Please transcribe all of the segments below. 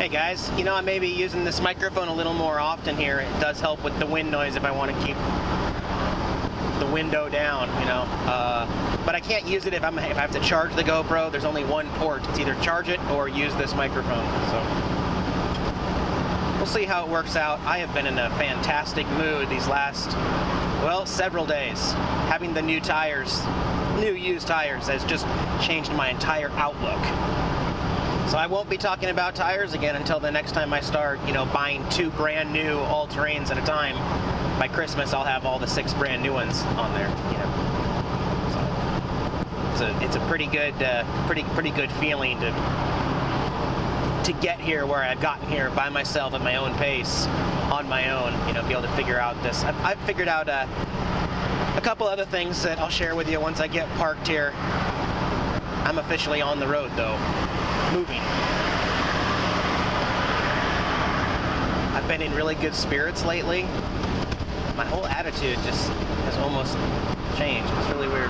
Hey guys, you know, I may be using this microphone a little more often here. It does help with the wind noise if I want to keep the window down, you know. But I can't use it if I have to charge the GoPro. There's only one port. It's either charge it or use this microphone. So we'll see how it works out. I have been in a fantastic mood these last, well, several days. Having the new tires, new used tires, has just changed my entire outlook. So I won't be talking about tires again until the next time I start, you know, buying 2 brand new all-terrains at a time. By Christmas, I'll have all the 6 brand new ones on there, you know. So it's a pretty good, pretty good feeling to get here where I've gotten here by myself at my own pace, on my own, you know, be able to figure out this. I've figured out a couple other things that I'll share with you once I get parked here. I'm officially on the road though, moving. I've been in really good spirits lately. My whole attitude just has almost changed. It's really weird.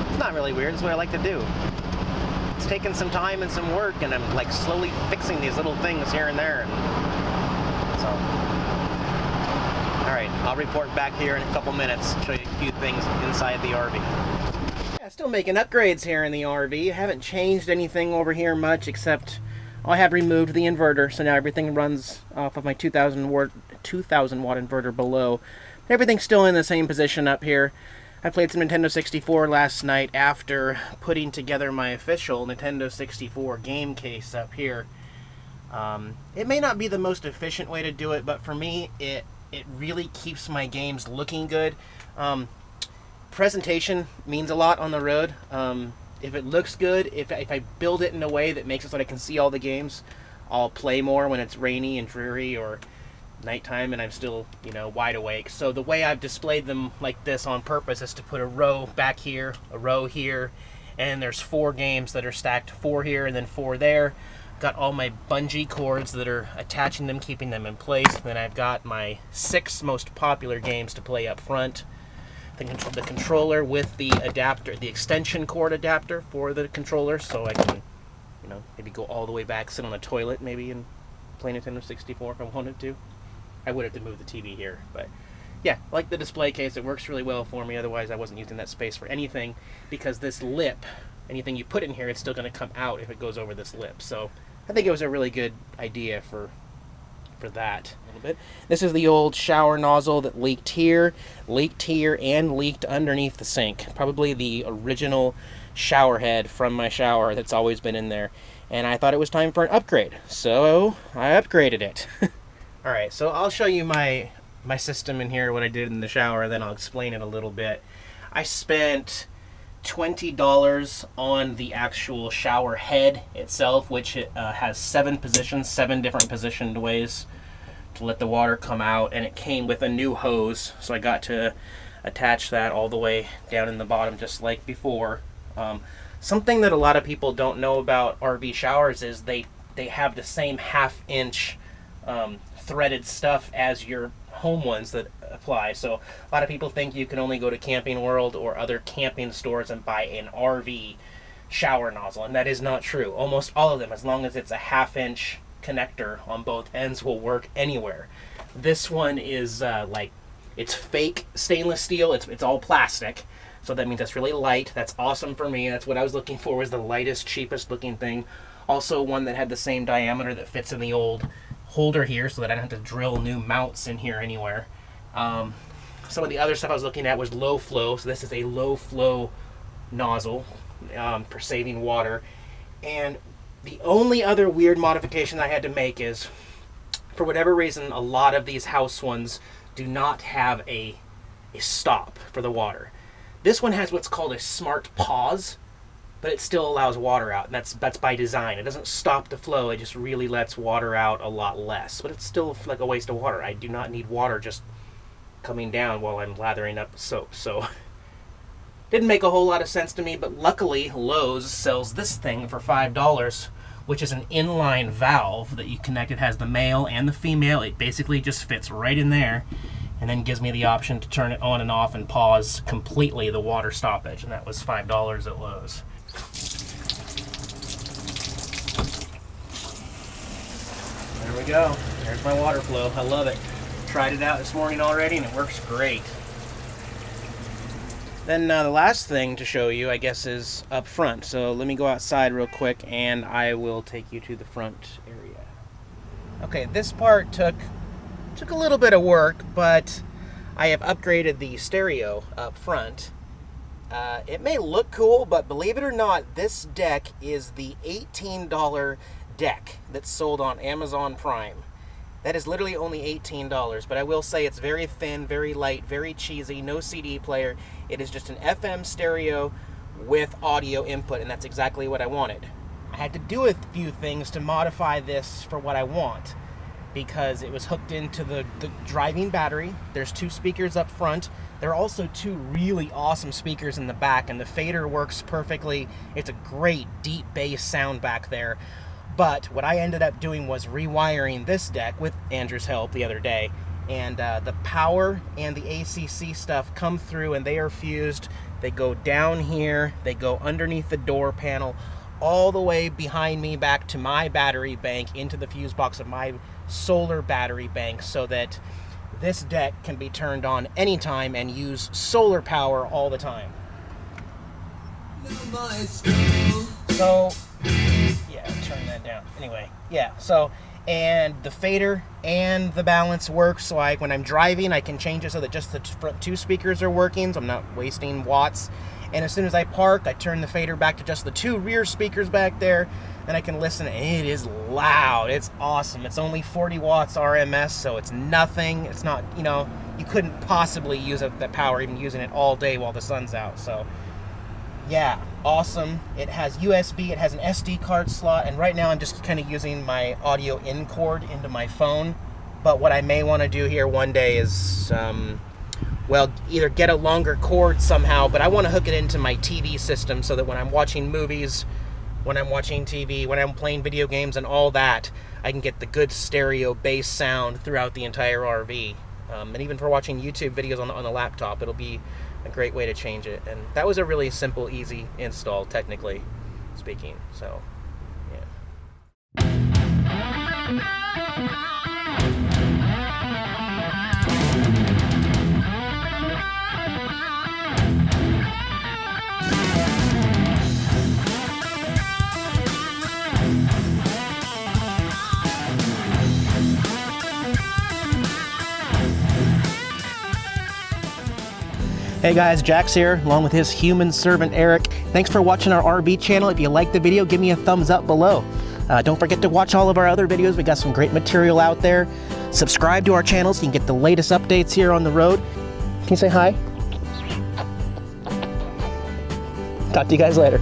It's not really weird, it's what I like to do. It's taken some time and some work, and I'm like slowly fixing these little things here and there. So, alright, I'll report back here in a couple minutes, show you a few things inside the RV. Yeah, still making upgrades here in the RV. I haven't changed anything over here much, except I have removed the inverter, so now everything runs off of my 2,000 watt inverter below. Everything's still in the same position up here. I played some Nintendo 64 last night after putting together my official Nintendo 64 game case up here. It may not be the most efficient way to do it, but for me, it really keeps my games looking good. Presentation means a lot on the road. If it looks good, if I build it in a way that makes it so that I can see all the games, I'll play more when it's rainy and dreary or nighttime and I'm still, you know, wide awake. So the way I've displayed them like this on purpose is to put a row back here, a row here, and there's 4 games that are stacked, 4 here and then 4 there. Got all my bungee cords that are attaching them, keeping them in place. Then I've got my 6 most popular games to play up front. The controller with the adapter, the extension cord adapter for the controller, so I can, you know, maybe go all the way back, sit on the toilet maybe and play Nintendo 64 if I wanted to. I would have to move the TV here, but yeah, like the display case, it works really well for me. Otherwise I wasn't using that space for anything, because this lip, anything you put in here, it's still going to come out if it goes over this lip. So I think it was a really good idea for that a little bit. This is the old shower nozzle that leaked here, and leaked underneath the sink. Probably the original shower head from my shower that's always been in there. And I thought it was time for an upgrade, so I upgraded it. Alright, so I'll show you my system in here, what I did in the shower, then I'll explain it a little bit. I spent $20 on the actual shower head itself, which has 7 positions, 7 different positioned ways to let the water come out, and it came with a new hose, so I got to attach that all the way down in the bottom just like before. Something that a lot of people don't know about RV showers is they have the same 1/2-inch threaded stuff as your home ones that apply. So a lot of people think you can only go to Camping World or other camping stores and buy an RV shower nozzle, and that is not true. Almost all of them, as long as it's a 1/2-inch connector on both ends, will work anywhere. This one is like, it's fake stainless steel. It's all plastic, so that means it's really light. That's awesome for me. That's what I was looking for, was the lightest, cheapest looking thing. Also one that had the same diameter that fits in the old holder here, so that I don't have to drill new mounts in here anywhere. Some of the other stuff I was looking at was low flow, so this is a low flow nozzle for saving water. And the only other weird modification I had to make is, for whatever reason, a lot of these house ones do not have a stop for the water. This one has what's called a smart pause, but it still allows water out, and that's by design. It doesn't stop the flow, it just really lets water out a lot less. But it's still like a waste of water. I do not need water just coming down while I'm lathering up soap. So didn't make a whole lot of sense to me, but luckily Lowe's sells this thing for $5, which is an inline valve that you connect. It has the male and the female. It basically just fits right in there, and then gives me the option to turn it on and off and pause completely the water stoppage, and that was $5 at Lowe's. go. There's my water flow. I love it. Tried it out this morning already and it works great. Then the last thing to show you, I guess, is up front. So let me go outside real quick and I will take you to the front area. Okay, this part took a little bit of work, but I have upgraded the stereo up front. It may look cool, but believe it or not, this deck is the $18 deck that's sold on Amazon Prime. That is literally only $18, but I will say it's very thin, very light, very cheesy, no CD player. It is just an FM stereo with audio input, and that's exactly what I wanted. I had to do a few things to modify this for what I want, because it was hooked into the driving battery. There's 2 speakers up front. There are also 2 really awesome speakers in the back, and the fader works perfectly. It's a great deep bass sound back there. But what I ended up doing was rewiring this deck with Andrew's help the other day, and the power and the ACC stuff come through and they are fused. They go down here, they go underneath the door panel, all the way behind me back to my battery bank into the fuse box of my solar battery bank, so that this deck can be turned on anytime and use solar power all the time. So yeah, turn that down. Anyway, yeah, so, and the fader and the balance works, so when I'm driving, I can change it so that just the front 2 speakers are working, so I'm not wasting watts. And as soon as I park, I turn the fader back to just the 2 rear speakers back there, and I can listen, and it is loud. It's awesome. It's only 40 watts RMS, so it's nothing. It's not, you know, you couldn't possibly use that power even using it all day while the sun's out, so yeah, awesome. It has USB, it has an SD card slot, and right now I'm just kind of using my audio in cord into my phone. But what I may want to do here one day is, well, either get a longer cord somehow, but I want to hook it into my TV system so that when I'm watching movies, when I'm watching TV, when I'm playing video games and all that, I can get the good stereo bass sound throughout the entire RV. And even for watching YouTube videos on the laptop, it'll be a great way to change it. And that was a really simple, easy install, technically speaking. So, yeah. Hey guys, Jack's here, along with his human servant Eric. Thanks for watching our RV channel. If you liked the video, give me a thumbs up below. Don't forget to watch all of our other videos. We got some great material out there. Subscribe to our channel so you can get the latest updates here on the road. Can you say hi? Talk to you guys later.